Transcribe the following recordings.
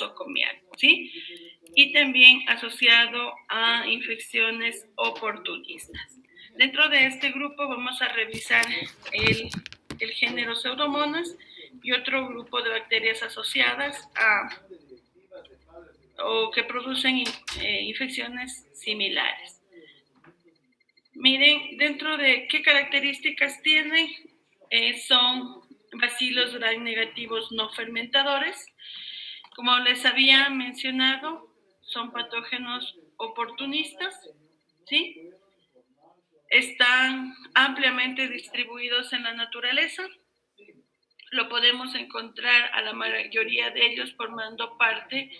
nosocomial, ¿sí? Y también asociado a infecciones oportunistas. Dentro de este grupo vamos a revisar el género Pseudomonas y otro grupo de bacterias asociadas o que producen infecciones similares. Miren, dentro de qué características tienen, son bacilos gram negativos no fermentadores. Como les había mencionado, son patógenos oportunistas, ¿sí? Están ampliamente distribuidos en la naturaleza. Lo podemos encontrar a la mayoría de ellos formando parte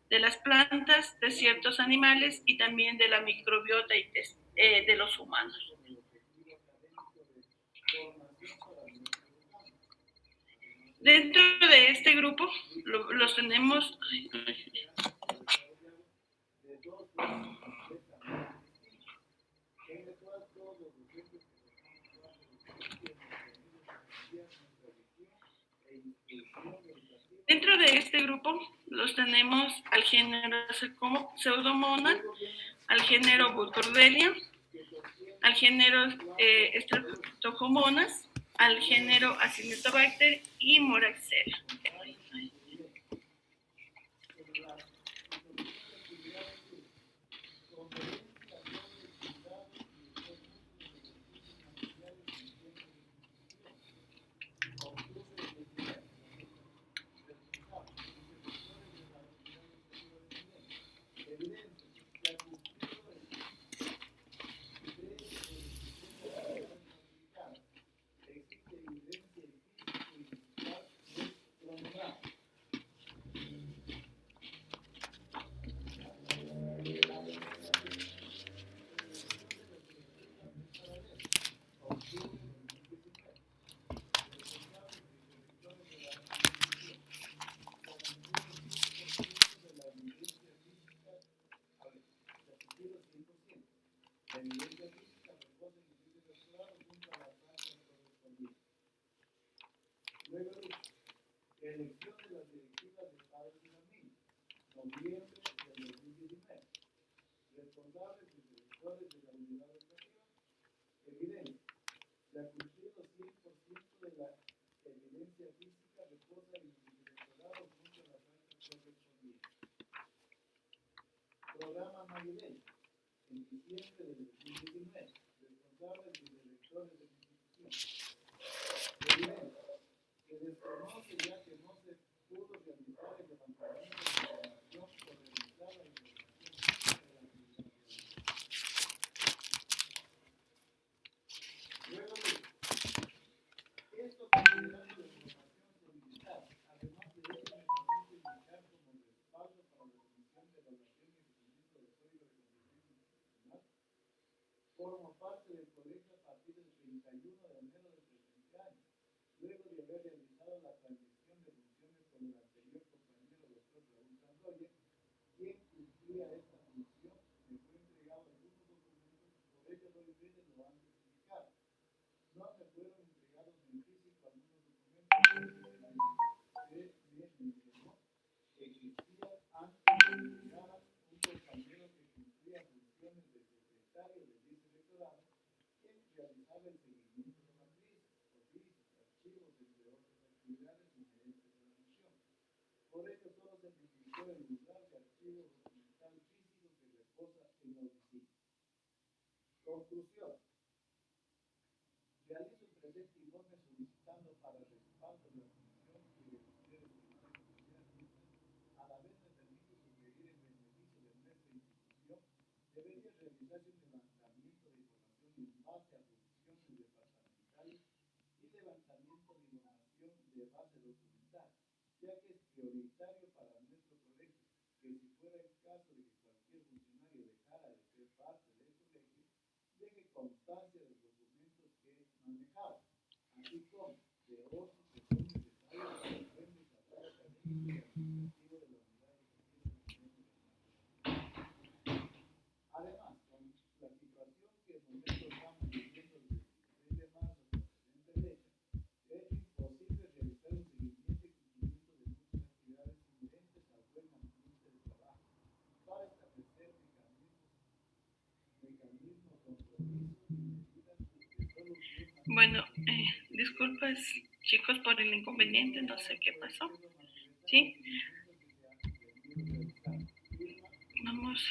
de las plantas, de ciertos animales y también de la microbiota de los humanos. Dentro de este grupo los tenemos. Dentro de este grupo los tenemos al género Pseudomonas, al género Burkholderia, al género Streptococcus, al género Acinetobacter y Moraxella. Bueno, disculpas chicos por el inconveniente, no sé qué pasó. ¿Sí? Vamos.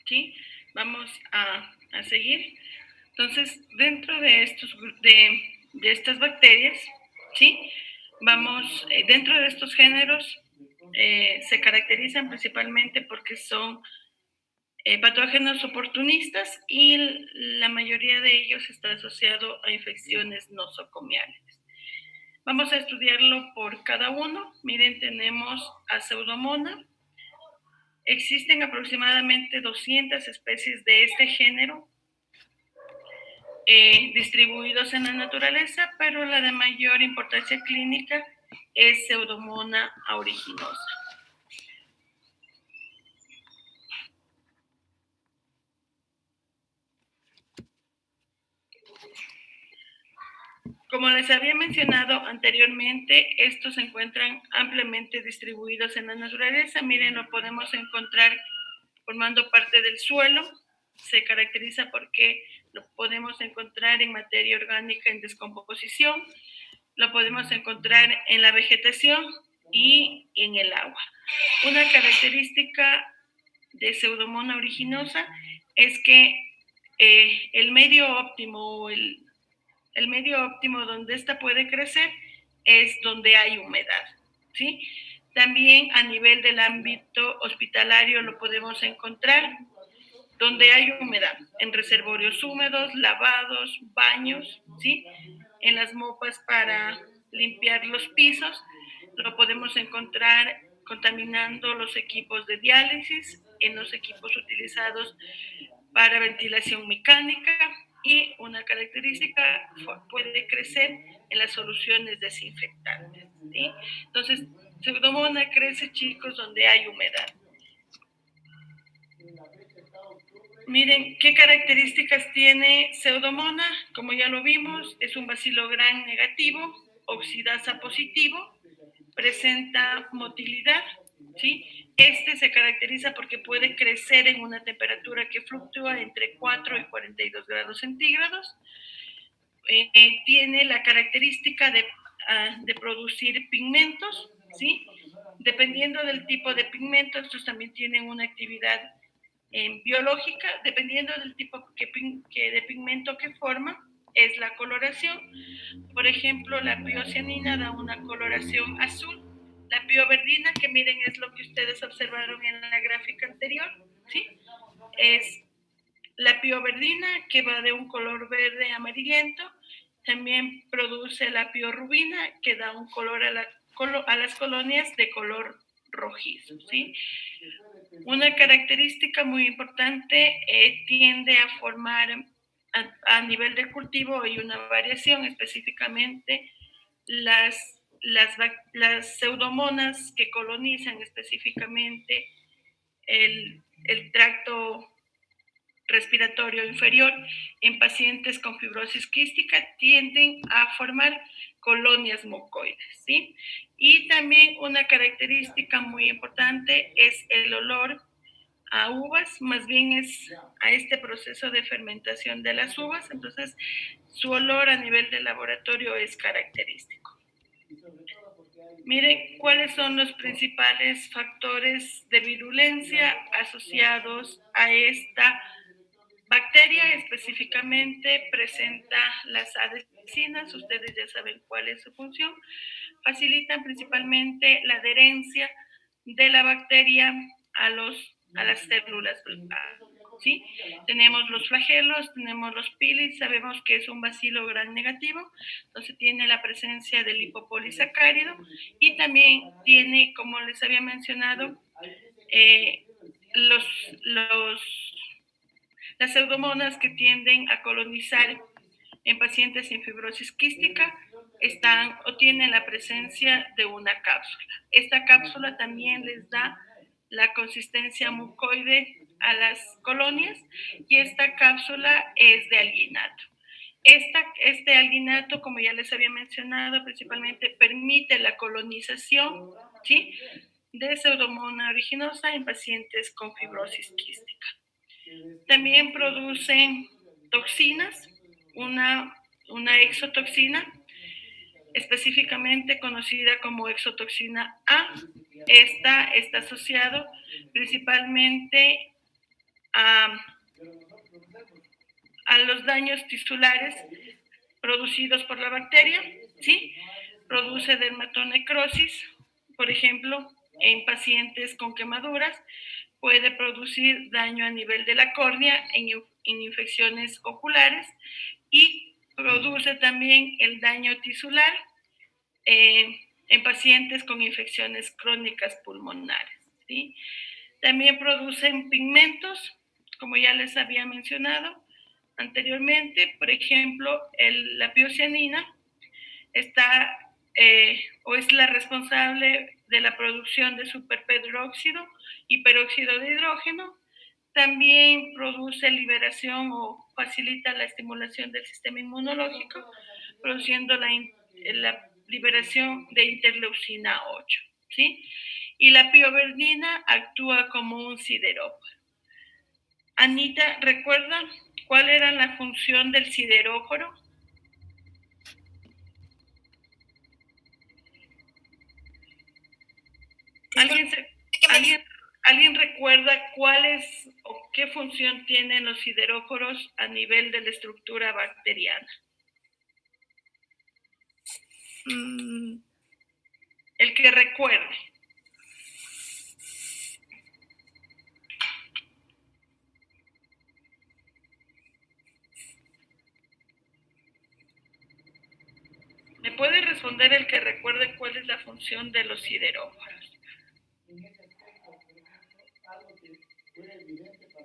¿Sí? Vamos a seguir. Entonces, dentro de de estas bacterias, ¿sí? Vamos, dentro de estos géneros, se caracterizan principalmente porque son patógenos oportunistas y la mayoría de ellos está asociado a infecciones nosocomiales. Vamos a estudiarlo por cada uno. Miren, tenemos a Pseudomonas. Existen aproximadamente 200 especies de este género distribuidos en la naturaleza, pero la de mayor importancia clínica es Pseudomonas aeruginosa. Como les había mencionado anteriormente, estos se encuentran ampliamente distribuidos en la naturaleza. Miren, lo podemos encontrar formando parte del suelo. Se caracteriza porque lo podemos encontrar en materia orgánica en descomposición, lo podemos encontrar en la vegetación y en el agua. Una característica de Pseudomonas aeruginosa es que el medio óptimo, el medio óptimo donde ésta puede crecer es donde hay humedad, ¿sí? También a nivel del ámbito hospitalario lo podemos encontrar donde hay humedad, en reservorios húmedos, lavados, baños, ¿sí? En las mopas para limpiar los pisos, lo podemos encontrar contaminando los equipos de diálisis, en los equipos utilizados para ventilación mecánica y una característica puede crecer en las soluciones desinfectantes, ¿sí? Entonces, Pseudomonas crece, chicos, donde hay humedad. Miren, ¿qué características tiene Pseudomonas? Como ya lo vimos, es un bacilo gran negativo, oxidasa positivo, presenta motilidad, ¿sí? Este se caracteriza porque puede crecer en una temperatura que fluctúa entre 4 y 42 grados centígrados. Tiene la característica de producir pigmentos, ¿sí? Dependiendo del tipo de pigmentos, estos también tienen una actividad biológica, dependiendo del tipo de pigmento que forma, es la coloración. Por ejemplo, la piocianina da una coloración azul, la pioverdina, que miren es lo que ustedes observaron en la gráfica anterior, ¿sí? Es la pioverdina, que va de un color verde amarillento. También produce la piorubina, que da un color a las colonias de color rojizo, ¿sí? Una característica muy importante tiende a formar a nivel de cultivo hay una variación, específicamente las pseudomonas que colonizan específicamente el tracto respiratorio inferior en pacientes con fibrosis quística tienden a formar colonias mucoides, ¿sí? Y también una característica muy importante es el olor a uvas, más bien es a este proceso de fermentación de las uvas, entonces su olor a nivel de laboratorio es característico. Miren cuáles son los principales factores de virulencia asociados a esta bacteria. Específicamente presenta las adhesinas, ustedes ya saben cuál es su función, facilitan principalmente la adherencia de la bacteria a las células, ¿sí? Tenemos los flagelos, tenemos los pilis, sabemos que es un bacilo gran negativo, entonces tiene la presencia del lipopolisacárido y también tiene, como les había mencionado, eh, los, los, las pseudomonas que tienden a colonizar en pacientes sin fibrosis quística están o tienen la presencia de una cápsula. Esta cápsula también les da la consistencia mucoide a las colonias y esta cápsula es de alginato. Este alginato, como ya les había mencionado, principalmente permite la colonización, ¿sí?, de Pseudomonas aeruginosa en pacientes con fibrosis quística. También producen toxinas, una exotoxina, específicamente conocida como exotoxina A. Esta está asociado principalmente a los daños tisulares producidos por la bacteria, ¿sí? Produce dermatonecrosis, por ejemplo, en pacientes con quemaduras, puede producir daño a nivel de la córnea en infecciones oculares y produce también el daño tisular en pacientes con infecciones crónicas pulmonares, ¿sí? También producen pigmentos, como ya les había mencionado anteriormente. Por ejemplo, la piocianina está o es la responsable de la producción de superperóxido y peróxido de hidrógeno. También produce liberación o facilita la estimulación del sistema inmunológico, produciendo la liberación de interleucina 8, ¿sí? Y la pioverdina actúa como un sideróforo. Anita, ¿recuerda cuál era la función del sideróforo? ¿Alguien recuerda cuál es o qué función tienen los sideróforos a nivel de la estructura bacteriana? El que recuerde. ¿Me puede responder el que recuerde cuál es la función de los sideróforos?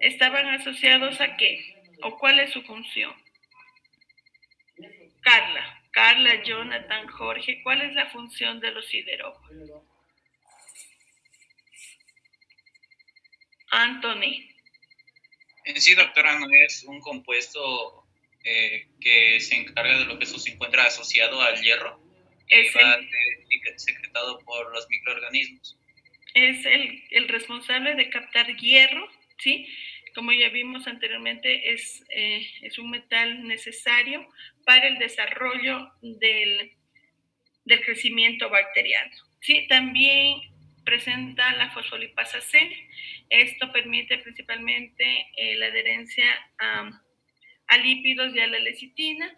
¿Estaban asociados a qué? ¿O cuál es su función? Carla, Jonathan, Jorge, ¿cuál es la función de los sideróforos? Anthony. En sí, doctora, no es un compuesto que se encarga de lo que se encuentra asociado al hierro y va a ser secretado por los microorganismos. Es el responsable de captar hierro, ¿sí? Como ya vimos anteriormente, es un metal necesario para el desarrollo del crecimiento bacteriano, ¿sí? También presenta la fosfolipasa C. Esto permite principalmente la adherencia a lípidos y a la lecitina.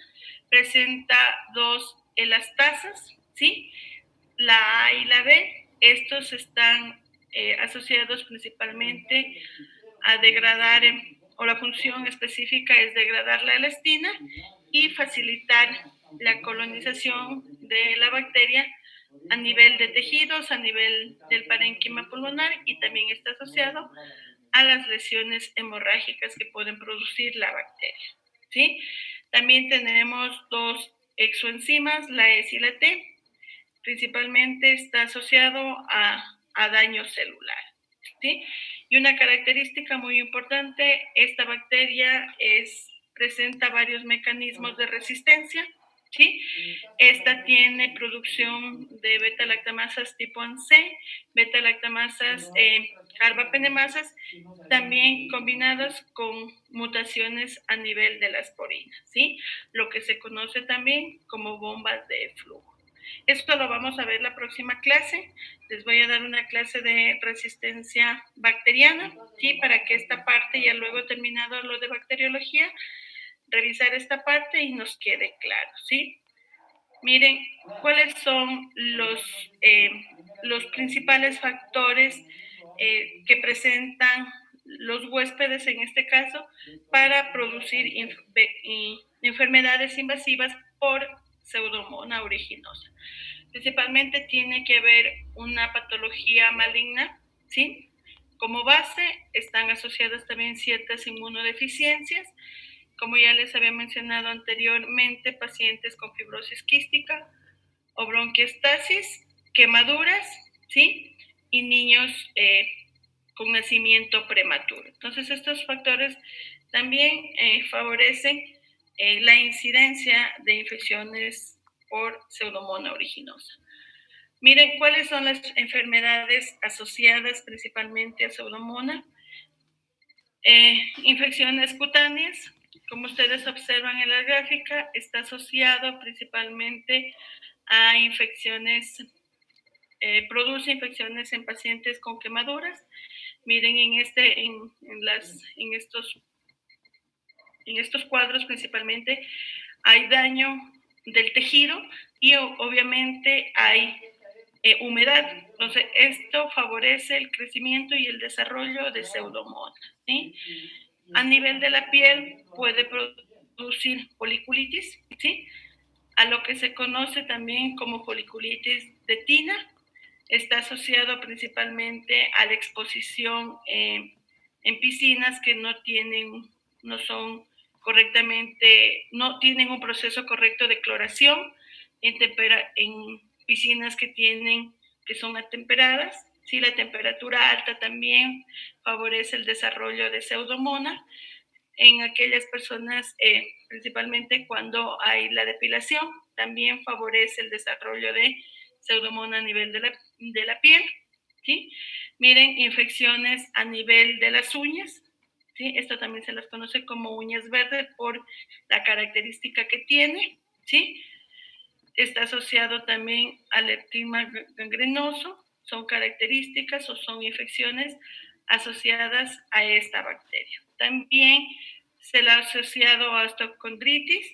Presenta dos elastasas, ¿sí? La A y la B. Estos están asociados principalmente a degradar, o la función específica es degradar la elastina y facilitar la colonización de la bacteria a nivel de tejidos, a nivel del parénquima pulmonar, y también está asociado a las lesiones hemorrágicas que pueden producir la bacteria, ¿sí? También tenemos dos exoenzimas, la S y la T. Principalmente está asociado a daño celular, ¿sí? Y una característica muy importante, esta bacteria presenta varios mecanismos de resistencia, ¿sí? Esta tiene producción de beta-lactamasas tipo C, beta-lactamasas carbapenemasas, también combinadas con mutaciones a nivel de las porinas, ¿sí? Lo que se conoce también como bombas de flujo. Esto lo vamos a ver la próxima clase. Les voy a dar una clase de resistencia bacteriana, ¿sí? Para que esta parte, ya luego terminado lo de bacteriología, revisar esta parte y nos quede claro, ¿sí? Miren, ¿cuáles son los principales factores que presentan los huéspedes, en este caso, para producir enfermedades invasivas por Pseudomonas aeruginosa? Principalmente tiene que haber una patología maligna, ¿sí? Como base están asociadas también ciertas inmunodeficiencias, como ya les había mencionado anteriormente, pacientes con fibrosis quística, o bronquiectasis, quemaduras, ¿sí? Y niños con nacimiento prematuro. Entonces, estos factores también favorecen la incidencia de infecciones por Pseudomonas aeruginosa. Miren, ¿cuáles son las enfermedades asociadas principalmente a Pseudomonas? Infecciones cutáneas, como ustedes observan en la gráfica, está asociado principalmente a infecciones, produce infecciones en pacientes con quemaduras. Miren, en estos cuadros principalmente hay daño del tejido y obviamente hay humedad. Entonces, esto favorece el crecimiento y el desarrollo de Pseudomonas, ¿sí? A nivel de la piel puede producir foliculitis, ¿sí? A lo que se conoce también como foliculitis de tina. Está asociado principalmente a la exposición en piscinas que no son correctamente, no tienen un proceso correcto de cloración, en piscinas que son atemperadas. Sí, la temperatura alta también favorece el desarrollo de Pseudomonas en aquellas personas, principalmente cuando hay la depilación, también favorece el desarrollo de Pseudomonas a nivel de la piel, ¿sí? Miren, infecciones a nivel de las uñas, ¿sí? Esto también se las conoce como uñas verdes por la característica que tiene, ¿sí? Está asociado también al leptima gangrenoso, son características o son infecciones asociadas a esta bacteria. También se la ha asociado a osteocondritis.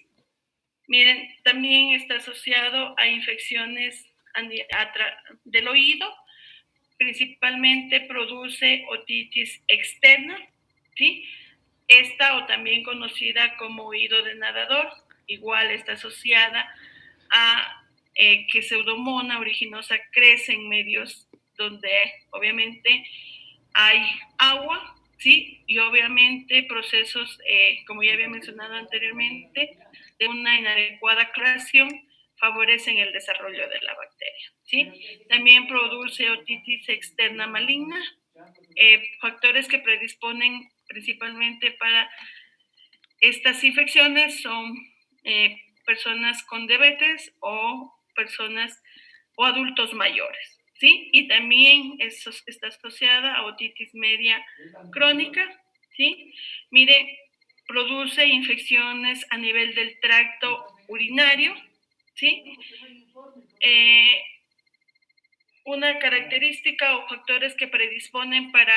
Miren, también está asociado a infecciones del oído, principalmente produce otitis externa, ¿sí? Esta, o también conocida como oído de nadador, igual está asociada a que Pseudomonas aeruginosa crece en medios donde obviamente hay agua, ¿sí? Y obviamente procesos, como ya había mencionado anteriormente, de una inadecuada cloración favorecen el desarrollo de la bacteria, ¿sí? También produce otitis externa maligna, factores que predisponen principalmente para estas infecciones son personas con diabetes o personas o adultos mayores, ¿sí? Y también eso está asociada a otitis media crónica, ¿sí? Mire, produce infecciones a nivel del tracto urinario, ¿sí? Una característica o factores que predisponen para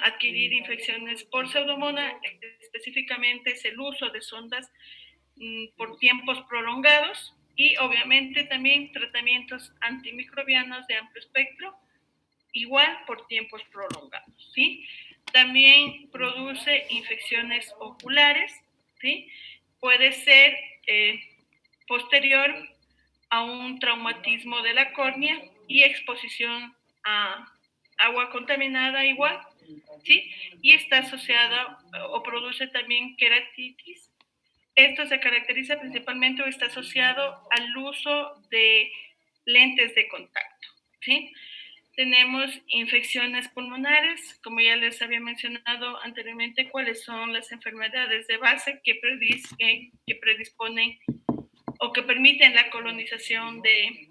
adquirir infecciones por Pseudomonas específicamente es el uso de sondas por tiempos prolongados y obviamente también tratamientos antimicrobianos de amplio espectro, igual por tiempos prolongados, ¿sí? También produce infecciones oculares, ¿sí? Puede ser posterior a un traumatismo de la córnea y exposición a agua contaminada igual, ¿sí? Y está asociada o produce también queratitis. Esto se caracteriza principalmente o está asociado al uso de lentes de contacto, ¿sí? Tenemos infecciones pulmonares, como ya les había mencionado anteriormente, cuáles son las enfermedades de base que predisponen o que permiten la colonización de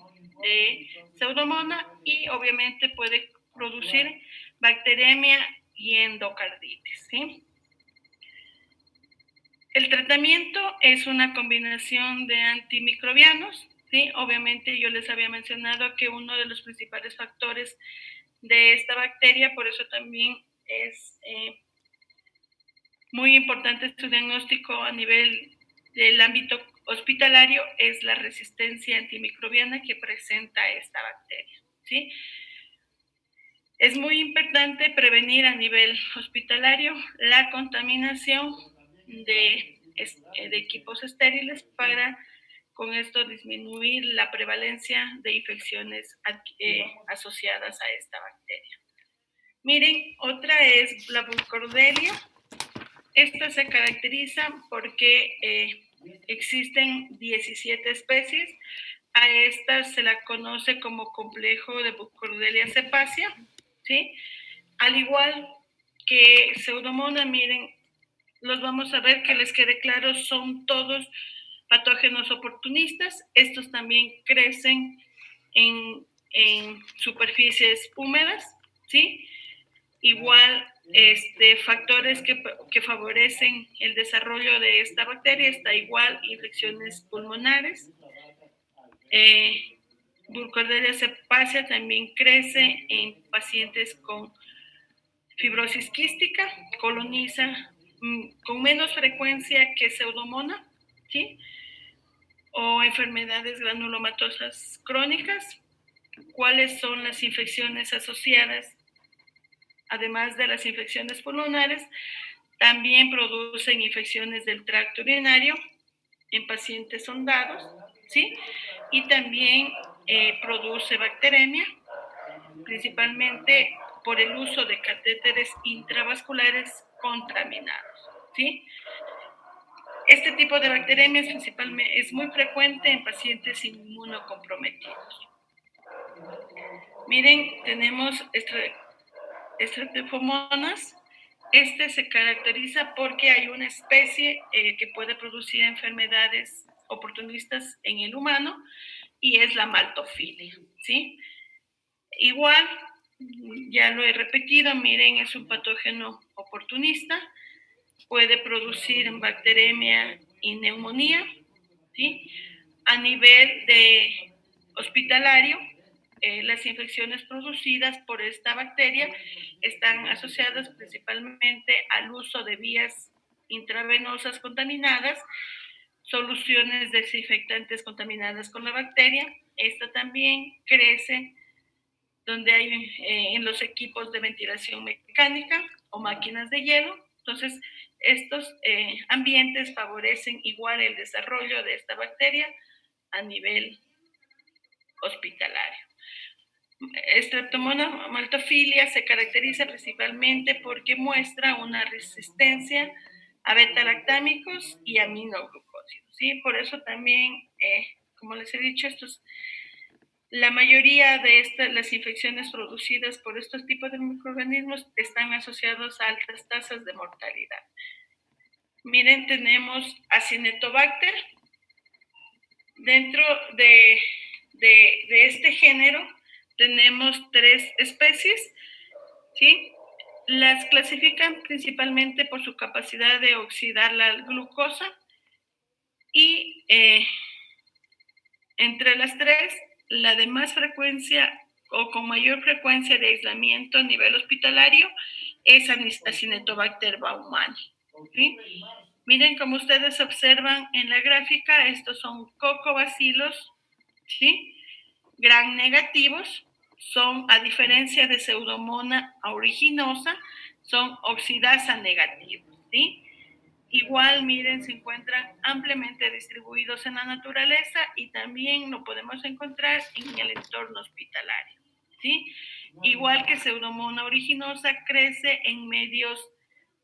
Pseudomonas y obviamente puede producir bacteremia y endocarditis, ¿sí? El tratamiento es una combinación de antimicrobianos, ¿sí? Obviamente yo les había mencionado que uno de los principales factores de esta bacteria, por eso también es muy importante su diagnóstico a nivel del ámbito hospitalario, es la resistencia antimicrobiana que presenta esta bacteria, ¿sí? Es muy importante prevenir a nivel hospitalario la contaminación de equipos estériles para con esto disminuir la prevalencia de infecciones asociadas a esta bacteria. Miren, otra es la Burkholderia. Esta se caracteriza porque existen 17 especies, A esta se la conoce como complejo de Burkholderia cepacia, ¿sí? Al igual que Pseudomonas, miren, los vamos a ver que les quede claro, son todos patógenos oportunistas. Estos también crecen en superficies húmedas, ¿sí? Igual, factores que favorecen el desarrollo de esta bacteria está igual infecciones pulmonares. Burkholderia cepacia también crece en pacientes con fibrosis quística, coloniza con menos frecuencia que Pseudomonas, ¿sí? O enfermedades granulomatosas crónicas. ¿Cuáles son las infecciones asociadas? Además de las infecciones pulmonares, también producen infecciones del tracto urinario en pacientes sondados, ¿sí? Y también produce bacteremia, principalmente por el uso de catéteres intravasculares contaminados, ¿sí? Este tipo de bacteremia es muy frecuente en pacientes inmunocomprometidos. Miren, tenemos Streptocomonas. Se caracteriza porque hay una especie que puede producir enfermedades oportunistas en el humano y es la maltofilia, ¿sí? Igual, ya lo he repetido, miren, es un patógeno oportunista, puede producir bacteremia y neumonía, ¿sí? A nivel de hospitalario, las infecciones producidas por esta bacteria están asociadas principalmente al uso de vías intravenosas contaminadas, soluciones desinfectantes contaminadas con la bacteria. Esta también crece donde hay en los equipos de ventilación mecánica o máquinas de hielo. Entonces, estos ambientes favorecen igual el desarrollo de esta bacteria a nivel hospitalario. Streptococcus maltophilia se caracteriza principalmente porque muestra una resistencia a beta-lactámicos y aminoglucósidos, ¿sí? Por eso también, como les he dicho, la mayoría de las infecciones producidas por estos tipos de microorganismos están asociados a altas tasas de mortalidad. Miren, tenemos Acinetobacter. Dentro de este género tenemos 3 especies, ¿sí? Las clasifican principalmente por su capacidad de oxidar la glucosa y entre las 3, la de más frecuencia o con mayor frecuencia de aislamiento a nivel hospitalario es Acinetobacter baumannii, ¿sí? Miren, como ustedes observan en la gráfica, estos son cocobacilos, ¿sí? Gram negativos, son, a diferencia de Pseudomonas aeruginosa, son oxidasa negativos, ¿sí? Igual, miren, se encuentran ampliamente distribuidos en la naturaleza y también lo podemos encontrar en el entorno hospitalario, ¿sí? Igual que Pseudomonas aeruginosa, crece en medios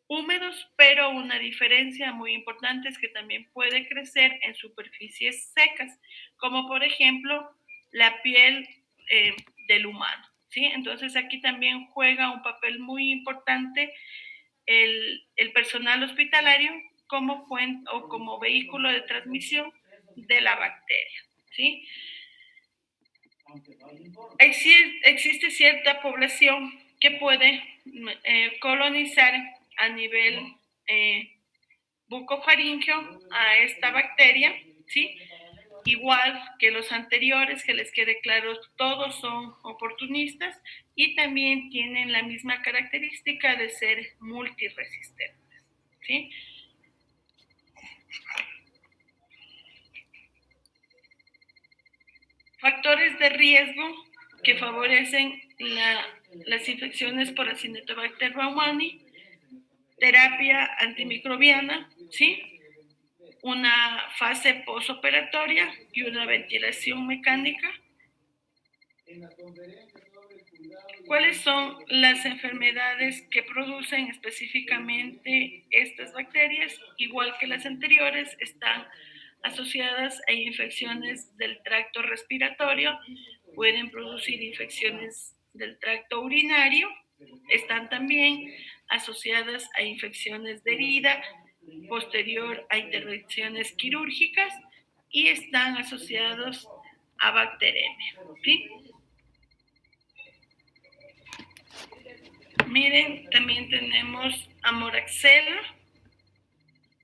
húmedos, pero una diferencia muy importante es que también puede crecer en superficies secas, como por ejemplo la piel del humano, ¿sí? Entonces aquí también juega un papel muy importante el personal hospitalario como fuente o como vehículo de transmisión de la bacteria, ¿sí? Existe cierta población que puede colonizar a nivel bucofaringeo a esta bacteria, ¿sí? Igual que los anteriores, que les quede claro, todos son oportunistas y también tienen la misma característica de ser multiresistentes, ¿sí? Factores de riesgo que favorecen las infecciones por Acinetobacter baumannii, terapia antimicrobiana, ¿sí? Una fase postoperatoria y una ventilación mecánica. ¿Cuáles son las enfermedades que producen específicamente estas bacterias? Igual que las anteriores, están asociadas a infecciones del tracto respiratorio, pueden producir infecciones del tracto urinario, están también asociadas a infecciones de herida posterior a intervenciones quirúrgicas y están asociados a bacteremia. ¿Sí? Miren, también tenemos Amoraxella.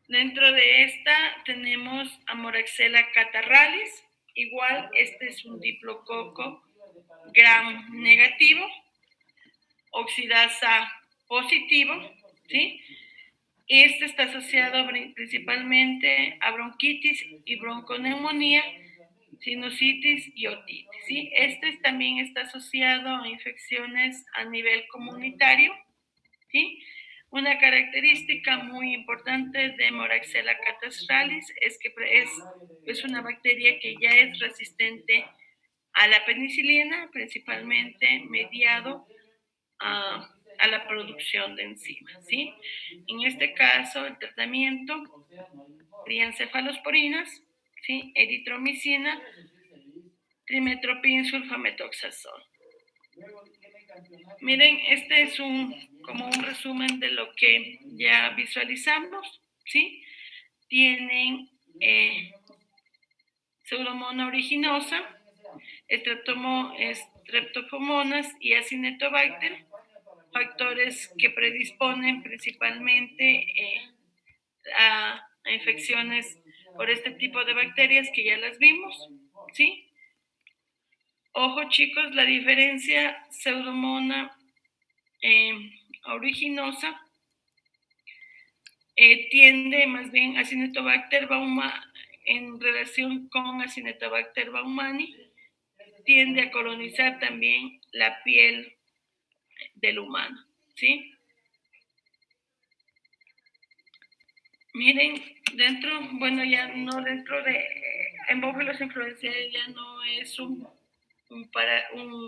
Dentro de esta tenemos Amoraxella catarralis. Igual, este es un diplococo gram negativo, oxidasa positivo, ¿sí? Este está asociado principalmente a bronquitis y bronconeumonía, sinusitis y otitis, ¿sí? Este también está asociado a infecciones a nivel comunitario, ¿sí? Una característica muy importante de Moraxella catarralis es que es una bacteria que ya es resistente a la penicilina, principalmente mediado a la producción de enzimas, ¿sí? En este caso, el tratamiento serían cefalosporinas, ¿sí? Eritromicina, trimetoprim, sulfametoxazol. Miren, este es como un resumen de lo que ya visualizamos, ¿sí? Tienen Pseudomonas aeruginosa, Streptocomonas y Acinetobacter, factores que predisponen principalmente a infecciones por este tipo de bacterias que ya las vimos, ¿sí? Ojo chicos, la diferencia Pseudomonas aeruginosa tiende más bien a Acinetobacter baumannii en relación con Acinetobacter baumannii, tiende a colonizar también la piel del humano, ¿sí? Miren, ya no dentro de Haemophilus influenzae ya no es un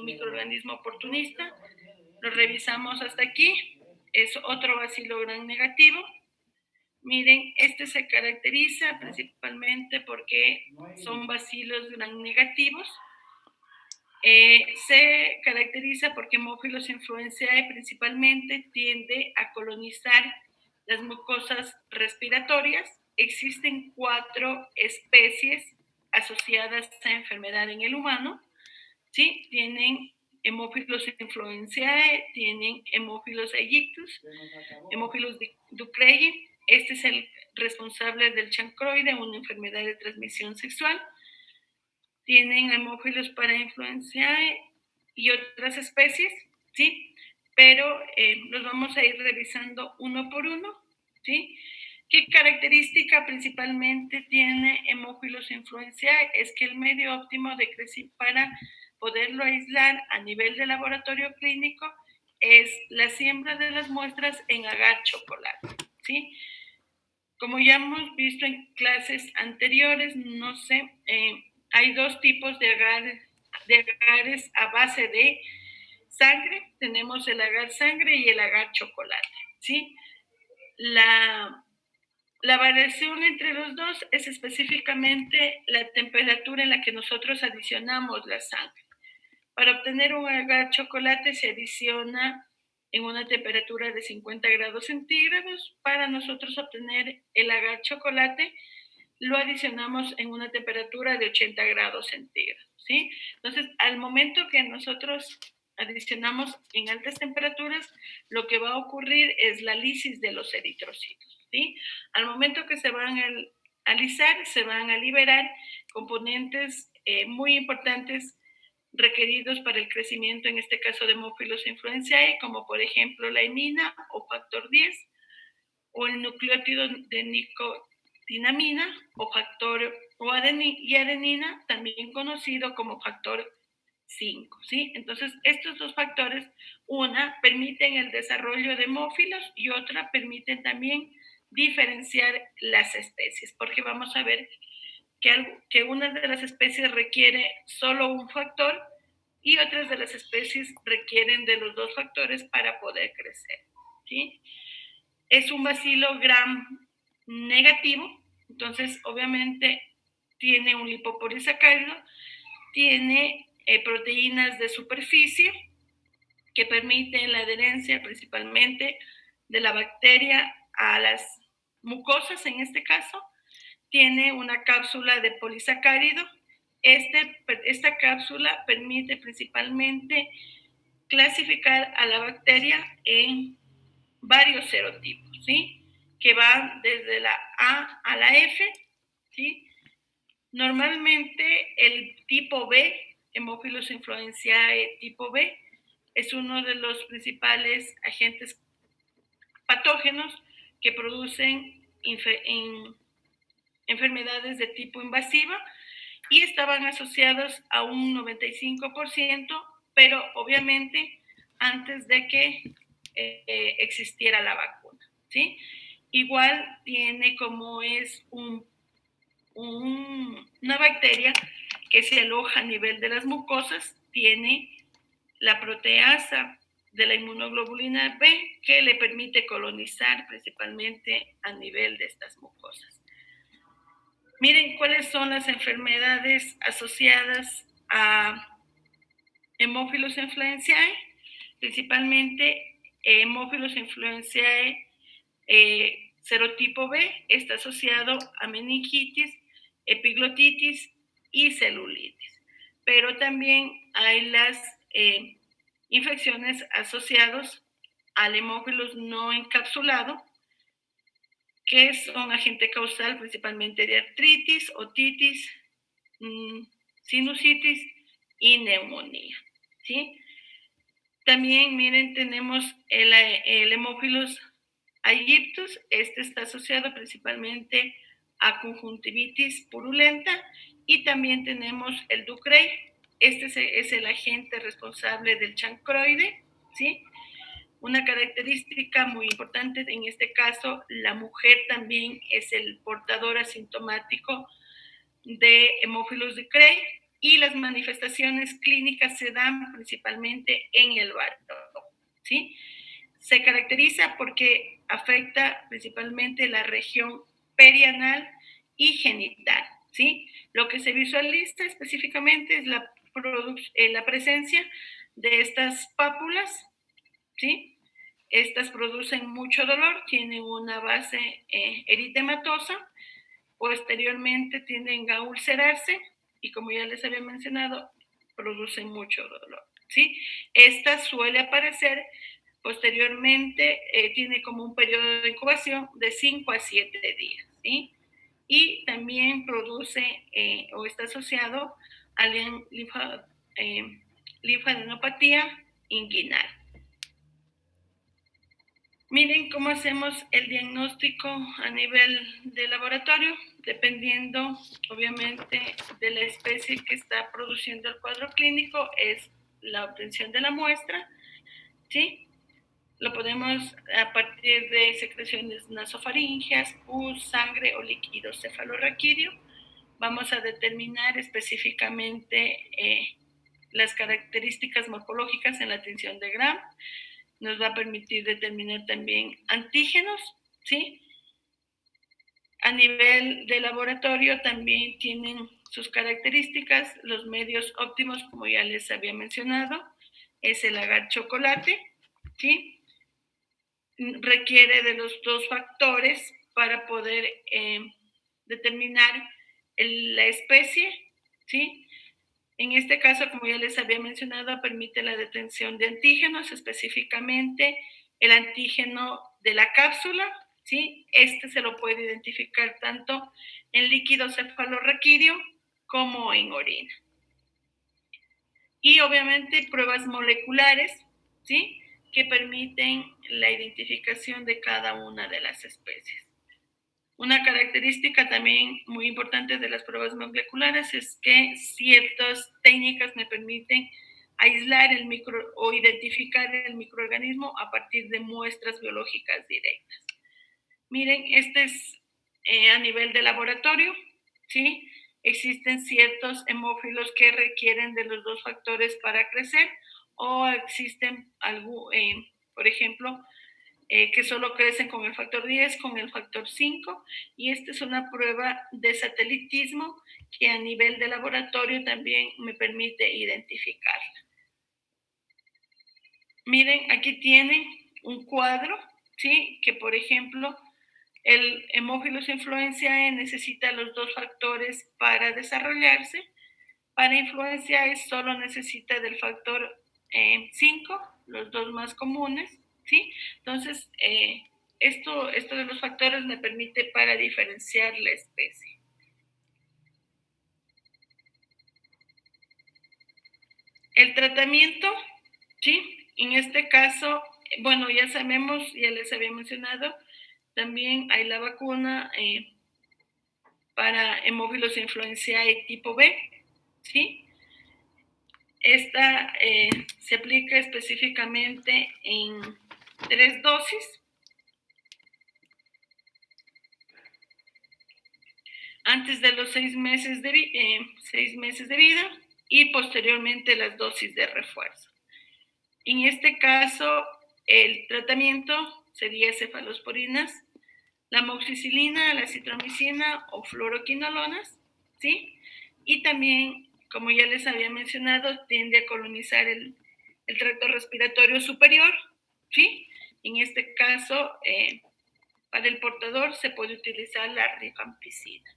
microorganismo oportunista, lo revisamos hasta aquí, es otro bacilo gram negativo. Miren, este se caracteriza principalmente porque son bacilos gram negativos. Se caracteriza porque Haemophilus influenzae principalmente tiende a colonizar las mucosas respiratorias. Existen 4 especies asociadas a enfermedad en el humano, ¿sí? Tienen Haemophilus influenzae, tienen Haemophilus aegyptus, Haemophilus ducreyi. Este es el responsable del chancroide, una enfermedad de transmisión sexual. Tienen Haemophilus parainfluenzae y otras especies, ¿sí? Pero los vamos a ir revisando uno por uno, ¿sí? ¿Qué característica principalmente tiene Haemophilus influenzae? Es que el medio óptimo de crecimiento para poderlo aislar a nivel de laboratorio clínico es la siembra de las muestras en agar chocolate, ¿sí? Como ya hemos visto en clases anteriores, no sé, hay 2 tipos de agares a base de sangre. Tenemos el agar sangre y el agar chocolate, ¿sí? La variación entre los dos es específicamente la temperatura en la que nosotros adicionamos la sangre. Para obtener un agar chocolate se adiciona en una temperatura de 50 grados centígrados. Para nosotros obtener el agar chocolate, lo adicionamos en una temperatura de 80 grados centígrados, ¿sí? Entonces, al momento que nosotros adicionamos en altas temperaturas, lo que va a ocurrir es la lisis de los eritrocitos, ¿sí? Al momento que se van a lisar, se van a liberar componentes muy importantes requeridos para el crecimiento, en este caso de Haemophilus influenzae, como por ejemplo la hemina o factor 10, o el nucleótido de nicotinamina o factor y adenina, también conocido como factor 5, ¿sí? Entonces, estos 2 factores, una, permiten el desarrollo de hemófilos y otra permiten también diferenciar las especies, porque vamos a ver que una de las especies requiere solo un factor y otras de las especies requieren de los 2 factores para poder crecer, ¿sí? Es un bacilo gram negativo, entonces obviamente tiene un lipopolisacárido, tiene proteínas de superficie que permiten la adherencia principalmente de la bacteria a las mucosas, en este caso. Tiene una cápsula de polisacárido. Esta cápsula permite principalmente clasificar a la bacteria en varios serotipos, ¿sí? Que van desde la A a la F, ¿sí? Normalmente el tipo B, Haemophilus influenzae tipo B, es uno de los principales agentes patógenos que producen enfermedades de tipo invasiva y estaban asociados a un 95%, pero obviamente antes de que existiera la vacuna, ¿sí? Igual tiene como es una bacteria que se aloja a nivel de las mucosas, tiene la proteasa de la inmunoglobulina B que le permite colonizar principalmente a nivel de estas mucosas. Miren cuáles son las enfermedades asociadas a Haemophilus influenzae, principalmente Haemophilus influenzae serotipo B está asociado a meningitis, epiglotitis y celulitis. Pero también hay las infecciones asociadas al Haemophilus no encapsulado, que son agente causal principalmente de artritis, otitis, sinusitis y neumonía, ¿sí? También, miren, tenemos el Haemophilus aegyptus. Este está asociado principalmente a conjuntivitis purulenta y también tenemos el Ducrey. Este es el agente responsable del chancroide, ¿sí? Una característica muy importante en este caso, la mujer también es el portador asintomático de Haemophilus Ducrey y las manifestaciones clínicas se dan principalmente en el varón, ¿sí? Se caracteriza porque afecta principalmente la región perianal y genital, ¿sí? Lo que se visualiza específicamente es la presencia de estas pápulas, ¿sí? Estas producen mucho dolor, tienen una base eritematosa, posteriormente tienden a ulcerarse y, como ya les había mencionado, producen mucho dolor, ¿sí? Esta suele aparecer posteriormente, tiene como un periodo de incubación de 5 a 7 días, ¿sí? Y también produce o está asociado a la linfadenopatía inguinal. Miren cómo hacemos el diagnóstico a nivel de laboratorio, dependiendo obviamente de la especie que está produciendo el cuadro clínico, es la obtención de la muestra, ¿sí? Lo podemos a partir de secreciones nasofaríngeas, pus, sangre o líquido cefalorraquídeo. Vamos a determinar específicamente las características morfológicas en la tinción de Gram. Nos va a permitir determinar también antígenos, ¿sí? A nivel de laboratorio también tienen sus características. Los medios óptimos, como ya les había mencionado, es el agar chocolate, ¿sí? Requiere de los dos factores para poder determinar la especie, ¿sí? En este caso, como ya les había mencionado, permite la detención de antígenos, específicamente el antígeno de la cápsula, ¿sí? Este se lo puede identificar tanto en líquido cefalorraquídeo como en orina. Y obviamente pruebas moleculares, ¿sí? Que permiten la identificación de cada una de las especies. Una característica también muy importante de las pruebas moleculares es que ciertas técnicas me permiten aislar o identificar el microorganismo a partir de muestras biológicas directas. Miren, este es a nivel de laboratorio, ¿sí? Existen ciertos hemófilos que requieren de los dos factores para crecer o existen, por ejemplo, que solo crecen con el factor 10, con el factor 5, y esta es una prueba de satelitismo que a nivel de laboratorio también me permite identificarla. Miren, aquí tienen un cuadro, ¿sí? Que por ejemplo, el Haemophilus influenzae necesita los dos factores para desarrollarse. Para influenciae solo necesita del factor 5, los dos más comunes, ¿sí? Entonces, esto de los factores me permite para diferenciar la especie. El tratamiento, ¿sí? En este caso, bueno, ya sabemos, ya les había mencionado, también hay la vacuna para Haemophilus influenzae tipo B, ¿sí? Esta se aplica específicamente en 3 dosis. Antes de los 6 meses de vida y posteriormente las dosis de refuerzo. En este caso, el tratamiento sería cefalosporinas, la amoxicilina, la acitromicina o fluoroquinolonas, ¿sí? Y también, como ya les había mencionado, tiende a colonizar el tracto respiratorio superior, ¿sí? En este caso, para el portador se puede utilizar la rifampicina.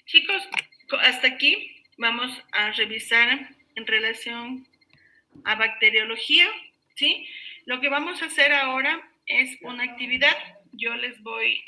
Chicos, hasta aquí vamos a revisar en relación a bacteriología, ¿sí? Lo que vamos a hacer ahora es una actividad. Yo les voy